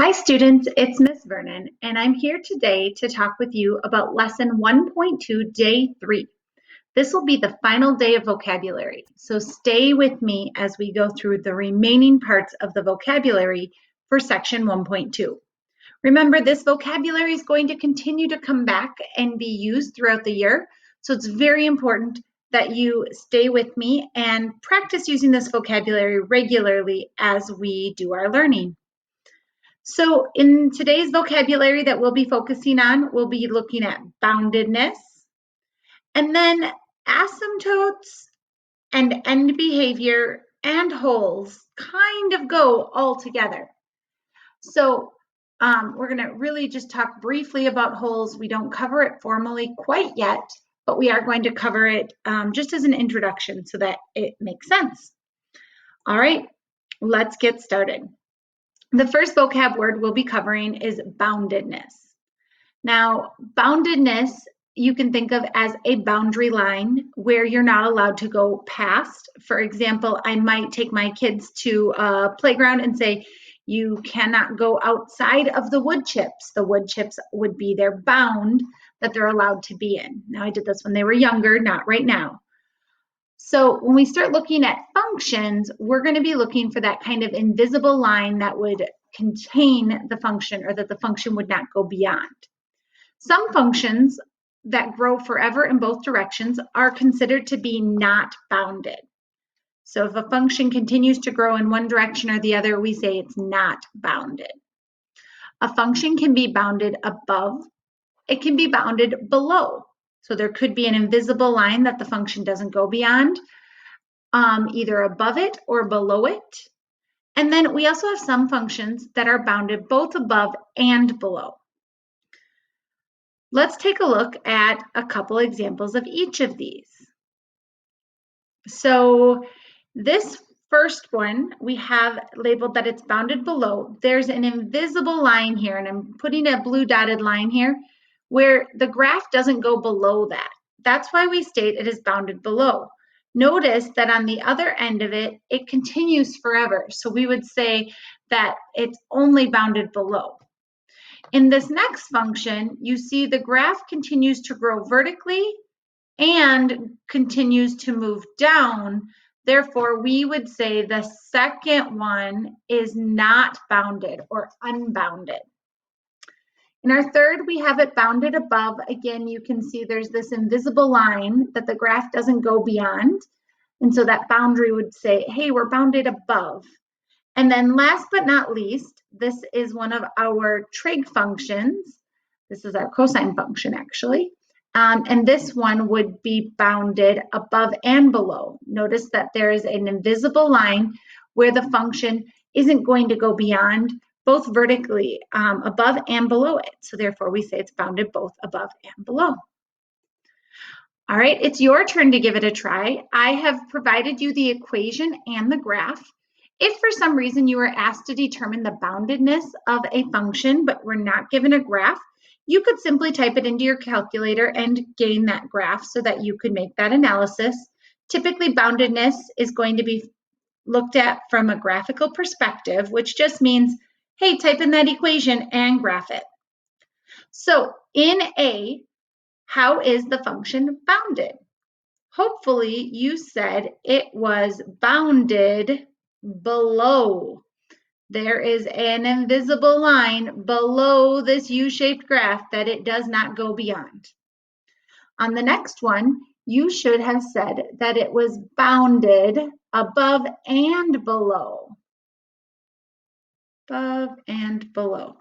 Hi students, it's Miss Vernon, and I'm here today to talk with you about lesson 1.2, day 3. This will be the final day of vocabulary, so stay with me as we go through the remaining parts of the vocabulary for section 1.2. Remember, this vocabulary is going to continue to come back and be used throughout the year, so it's very important that you stay with me and practice using this vocabulary regularly as we do our learning. So in today's vocabulary that we'll be focusing on, we'll be looking at boundedness, and then asymptotes and end behavior and wholes kind of go all together. So we're going to really just talk briefly about wholes. We don't cover it formally quite yet, but we are going to cover it just as an introduction so that it makes sense. All right, let's get started. The first vocab word we'll be covering is boundedness. Now, boundedness you can think of as a boundary line where you're not allowed to go past. For example, I might take my kids to a playground and say, you cannot go outside of the wood chips. The wood chips would be their bound that they're allowed to be in. Now, I did this when they were younger, not right now. So when we start looking at functions, we're going to be looking for that kind of invisible line that would contain the function or that the function would not go beyond. Some functions that grow forever in both directions are considered to be not bounded. So if a function continues to grow in one direction or the other, we say it's not bounded. A function can be bounded above. It can be bounded below. So there could be an invisible line that the function doesn't go beyond, either above it or below it. And then we also have some functions that are bounded both above and below. Let's take a look at a couple examples of each of these. So this first one we have labeled that it's bounded below. There's an invisible line here, and I'm putting a blue dotted line here where the graph doesn't go below that. That's why we state it is bounded below. Notice that on the other end of it, it continues forever. So we would say that it's only bounded below. In this next function, you see the graph continues to grow vertically and continues to move down. Therefore, we would say the second one is not bounded or unbounded. In our third, we have it bounded above. Again, you can see there's this invisible line that the graph doesn't go beyond. And so that boundary would say, hey, we're bounded above. And then last but not least, this is one of our trig functions. This is our cosine function, actually. And this one would be bounded above and below. Notice that there is an invisible line where the function isn't going to go beyond, both vertically above and below it. So therefore, we say it's bounded both above and below. All right, it's your turn to give it a try. I have provided you the equation and the graph. If for some reason you were asked to determine the boundedness of a function, but were not given a graph, you could simply type it into your calculator and gain that graph so that you could make that analysis. Typically, boundedness is going to be looked at from a graphical perspective, which just means, hey, type in that equation and graph it. So in A, how is the function bounded? Hopefully you said it was bounded below. There is an invisible line below this U-shaped graph that it does not go beyond. On the next one, you should have said that it was bounded above and below. Above and below.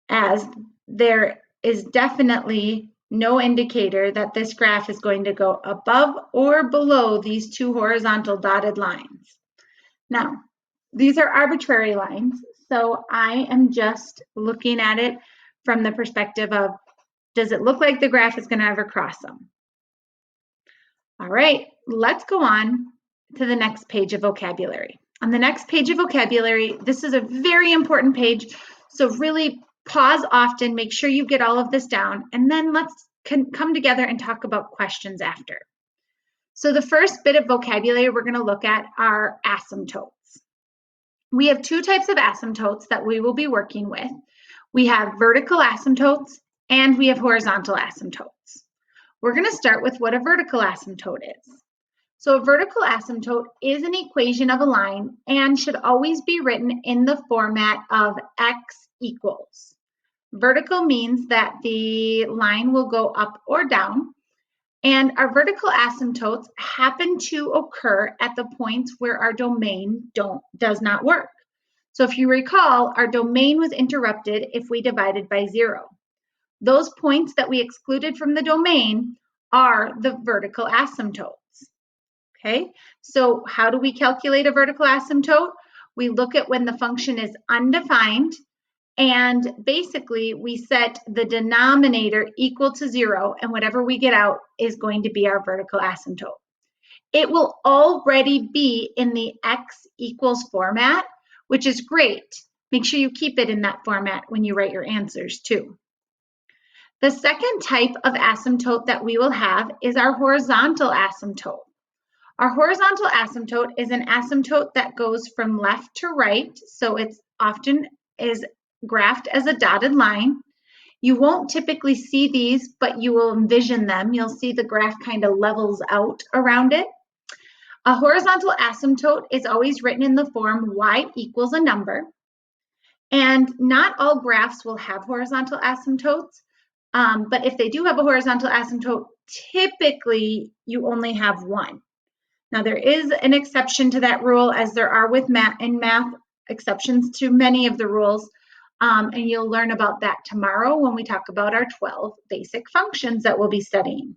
As there is definitely no indicator that this graph is going to go above or below these two horizontal dotted lines. Now, these are arbitrary lines, so I am just looking at it from the perspective of, does it look like the graph is going to ever cross them? All right, let's go on to the next page of vocabulary. On the next page of vocabulary, this is a very important page, so really pause often, make sure you get all of this down, and then let's come together and talk about questions after. So the first bit of vocabulary we're going to look at are asymptotes. We have two types of asymptotes that we will be working with. We have vertical asymptotes and we have horizontal asymptotes. We're going to start with what a vertical asymptote is. So a vertical asymptote is an equation of a line and should always be written in the format of x equals. Vertical means that the line will go up or down, and our vertical asymptotes happen to occur at the points where our domain does not work. So if you recall, our domain was interrupted if we divided by 0. Those points that we excluded from the domain are the vertical asymptotes. Okay, so how do we calculate a vertical asymptote? We look at when the function is undefined, and basically we set the denominator equal to 0, and whatever we get out is going to be our vertical asymptote. It will already be in the x equals format, which is great. Make sure you keep it in that format when you write your answers too. The second type of asymptote that we will have is our horizontal asymptote. Our horizontal asymptote is an asymptote that goes from left to right, so it's often is graphed as a dotted line. You won't typically see these, but you will envision them. You'll see the graph kind of levels out around it. A horizontal asymptote is always written in the form y equals a number. And not all graphs will have horizontal asymptotes, but if they do have a horizontal asymptote, typically you only have one. Now, there is an exception to that rule, as there are with math exceptions to many of the rules, and you'll learn about that tomorrow when we talk about our 12 basic functions that we'll be studying.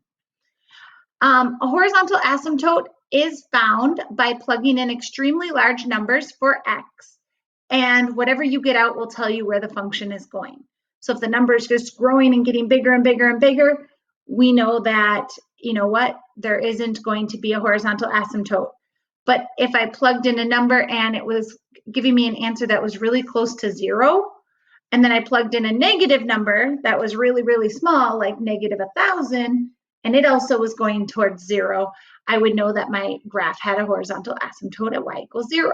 A horizontal asymptote is found by plugging in extremely large numbers for x, and whatever you get out will tell you where the function is going. So if the number is just growing and getting bigger and bigger and bigger, we know that, you know what, there isn't going to be a horizontal asymptote. But if I plugged in a number and it was giving me an answer that was really close to 0, and then I plugged in a negative number that was really, really small, like negative 1,000, and it also was going towards 0, I would know that my graph had a horizontal asymptote at y equals 0.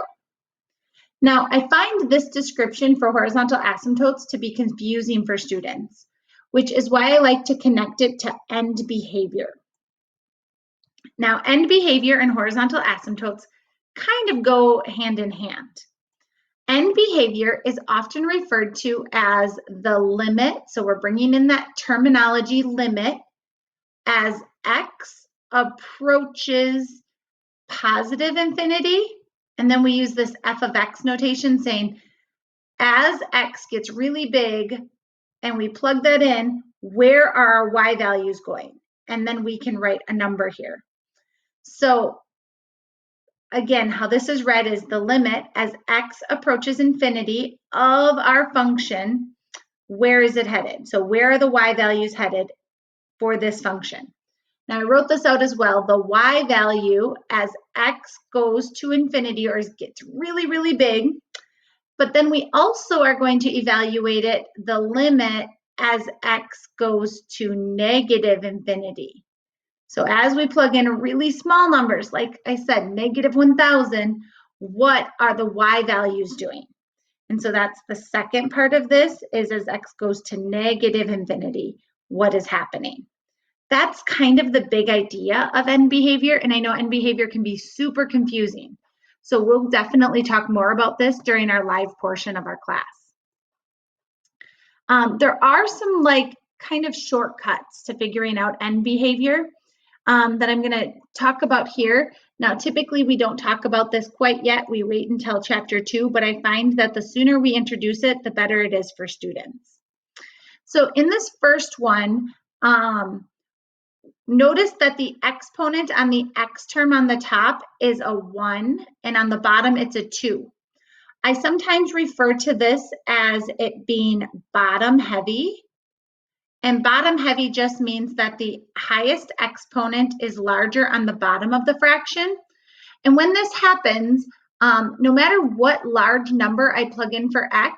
Now, I find this description for horizontal asymptotes to be confusing for students, which is why I like to connect it to end behavior. Now, end behavior and horizontal asymptotes kind of go hand in hand. End behavior is often referred to as the limit, so we're bringing in that terminology limit, as x approaches positive infinity, and then we use this f of x notation saying as x gets really big and we plug that in, where are our y values going? And then we can write a number here. So again, how this is read is the limit as x approaches infinity of our function, where is it headed? So where are the y values headed for this function? Now I wrote this out as well. The y value as x goes to infinity or gets really, really big, but then we also are going to evaluate it, the limit as x goes to negative infinity. So as we plug in really small numbers, like I said, negative 1,000, what are the y values doing? And so that's the second part of this, is as x goes to negative infinity, what is happening? That's kind of the big idea of end behavior, and I know end behavior can be super confusing. So we'll definitely talk more about this during our live portion of our class. There are some kind of shortcuts to figuring out end behavior that I'm going to talk about here. Now, typically we don't talk about this quite yet. We wait until chapter 2, but I find that the sooner we introduce it, the better it is for students. So in this first one, notice that the exponent on the x term on the top is a 1, and on the bottom it's a 2. I sometimes refer to this as it being bottom heavy. And bottom heavy just means that the highest exponent is larger on the bottom of the fraction. And when this happens, no matter what large number I plug in for x,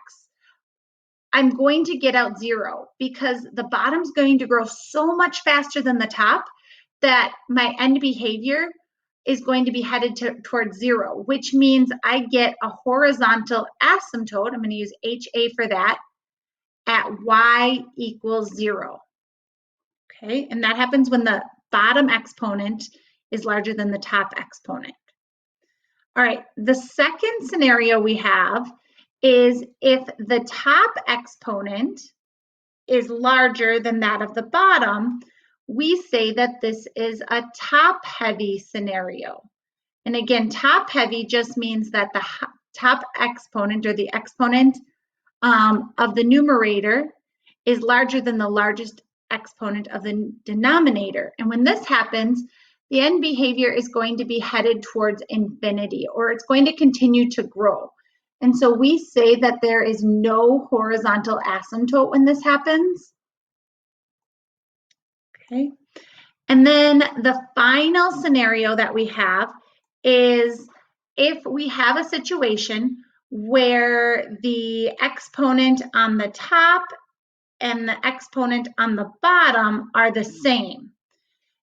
I'm going to get out 0 because the bottom's going to grow so much faster than the top that my end behavior is going to be headed towards 0, which means I get a horizontal asymptote. I'm going to use HA for that at y equals 0. Okay, and that happens when the bottom exponent is larger than the top exponent. All right, the second scenario we have is if the top exponent is larger than that of the bottom, we say that this is a top-heavy scenario. And again, top-heavy just means that the top exponent or the exponent of the numerator is larger than the largest exponent of the denominator. And when this happens, the end behavior is going to be headed towards infinity, or it's going to continue to grow. And so we say that there is no horizontal asymptote when this happens. Okay. And then the final scenario that we have is if we have a situation where the exponent on the top and the exponent on the bottom are the same.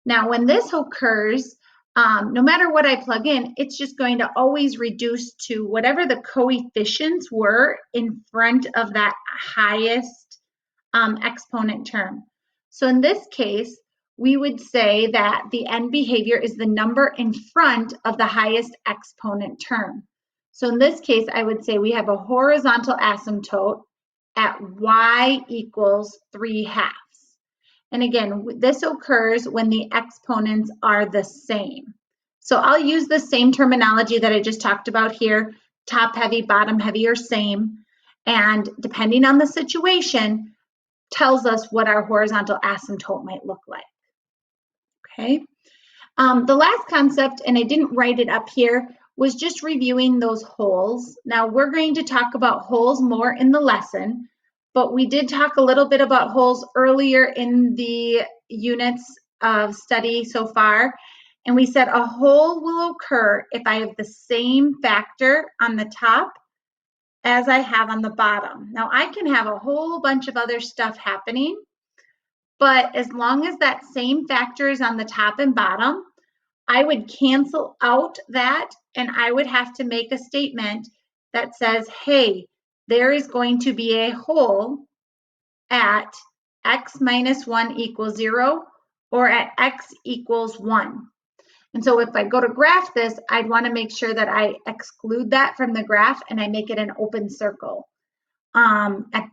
Now, when this occurs, no matter what I plug in, it's just going to always reduce to whatever the coefficients were in front of that highest exponent term. So in this case, we would say that the end behavior is the number in front of the highest exponent term. So in this case, I would say we have a horizontal asymptote at y equals 3/2. And again, this occurs when the exponents are the same. So I'll use the same terminology that I just talked about here, top heavy, bottom heavy, or same. And depending on the situation, tells us what our horizontal asymptote might look like. Okay. The last concept, and I didn't write it up here, was just reviewing those holes. Now we're going to talk about holes more in the lesson, but we did talk a little bit about holes earlier in the units of study so far. And we said a hole will occur if I have the same factor on the top as I have on the bottom. Now I can have a whole bunch of other stuff happening, but as long as that same factor is on the top and bottom, I would cancel out that and I would have to make a statement that says, hey, there is going to be a hole at x minus 1 equals 0 or at x equals 1. And so if I go to graph this, I'd want to make sure that I exclude that from the graph and I make it an open circle at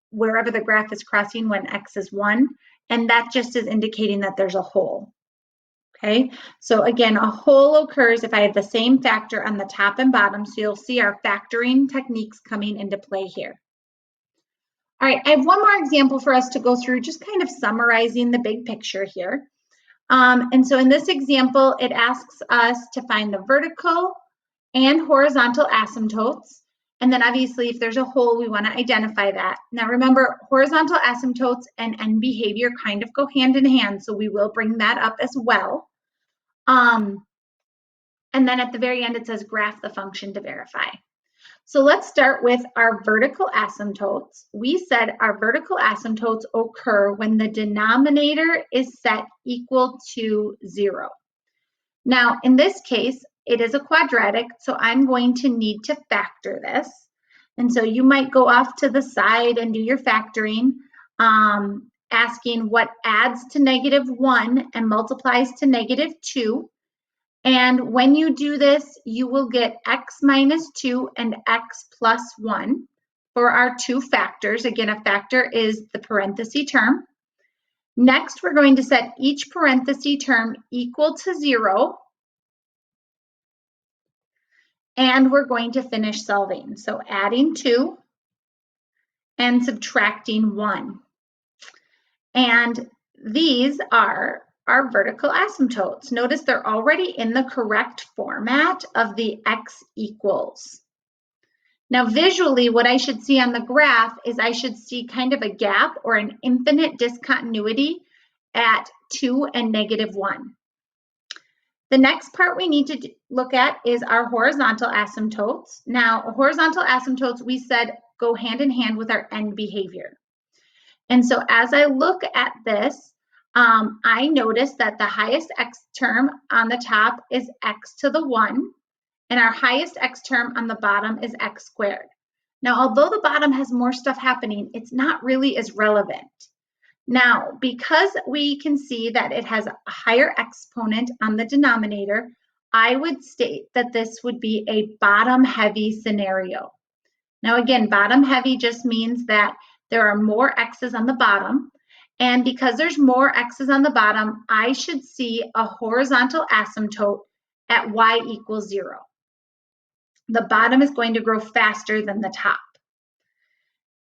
wherever the graph is crossing when x is 1. And that just is indicating that there's a hole. Okay, so again, a hole occurs if I have the same factor on the top and bottom. So you'll see our factoring techniques coming into play here. All right, I have one more example for us to go through, just kind of summarizing the big picture here. And so in this example, it asks us to find the vertical and horizontal asymptotes. And then obviously, if there's a hole, we want to identify that. Now remember, horizontal asymptotes and end behavior kind of go hand in hand, so we will bring that up as well. And then at the very end, it says graph the function to verify. So let's start with our vertical asymptotes. We said our vertical asymptotes occur when the denominator is set equal to 0. Now, in this case, it is a quadratic, so I'm going to need to factor this. And so you might go off to the side and do your factoring, asking what adds to -1 and multiplies to -2. And when you do this, you will get x minus 2 and x plus 1 for our two factors. Again, a factor is the parenthesis term. Next, we're going to set each parenthesis term equal to 0. And we're going to finish solving. So adding 2 and subtracting 1. And these are our vertical asymptotes. Notice they're already in the correct format of the x equals. Now visually, what I should see on the graph is I should see kind of a gap or an infinite discontinuity at 2 and -1. The next part we need to look at is our horizontal asymptotes. Now, horizontal asymptotes, we said, go hand in hand with our end behavior. And so as I look at this, I noticed that the highest x term on the top is x to the 1, and our highest x term on the bottom is x squared. Now, although the bottom has more stuff happening, it's not really as relevant. Now, because we can see that it has a higher exponent on the denominator, I would state that this would be a bottom-heavy scenario. Now, again, bottom-heavy just means that there are more x's on the bottom, and because there's more x's on the bottom, I should see a horizontal asymptote at y equals 0. The bottom is going to grow faster than the top.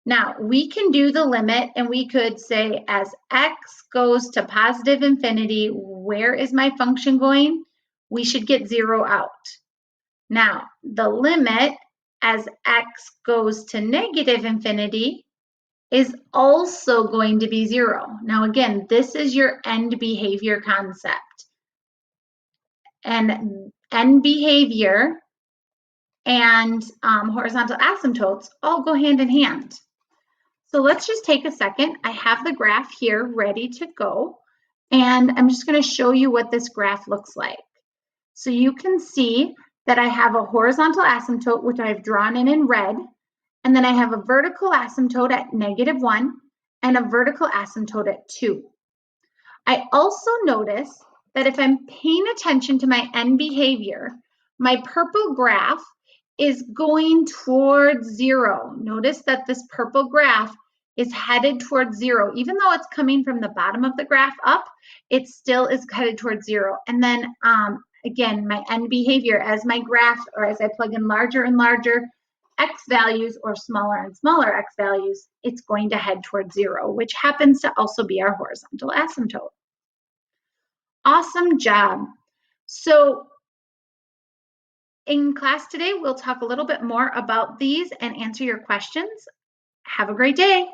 Now, we can do the limit, and we could say as x goes to positive infinity, where is my function going? We should get 0 out. Now, the limit as x goes to negative infinity is also going to be 0. Now, again, this is your end behavior concept. And end behavior and horizontal asymptotes all go hand in hand. So let's just take a second. I have the graph here ready to go, and I'm just going to show you what this graph looks like. So you can see that I have a horizontal asymptote, which I've drawn in red, and then I have a vertical asymptote at -1 and a vertical asymptote at 2. I also notice that if I'm paying attention to my end behavior, my purple graph is going towards 0. Notice that this purple graph is headed towards 0. Even though it's coming from the bottom of the graph up, it still is headed towards 0. And then again, my end behavior, as my graph, or as I plug in larger and larger x values or smaller and smaller x values, it's going to head towards 0, which happens to also be our horizontal asymptote. Awesome job. So in class today, we'll talk a little bit more about these and answer your questions. Have a great day.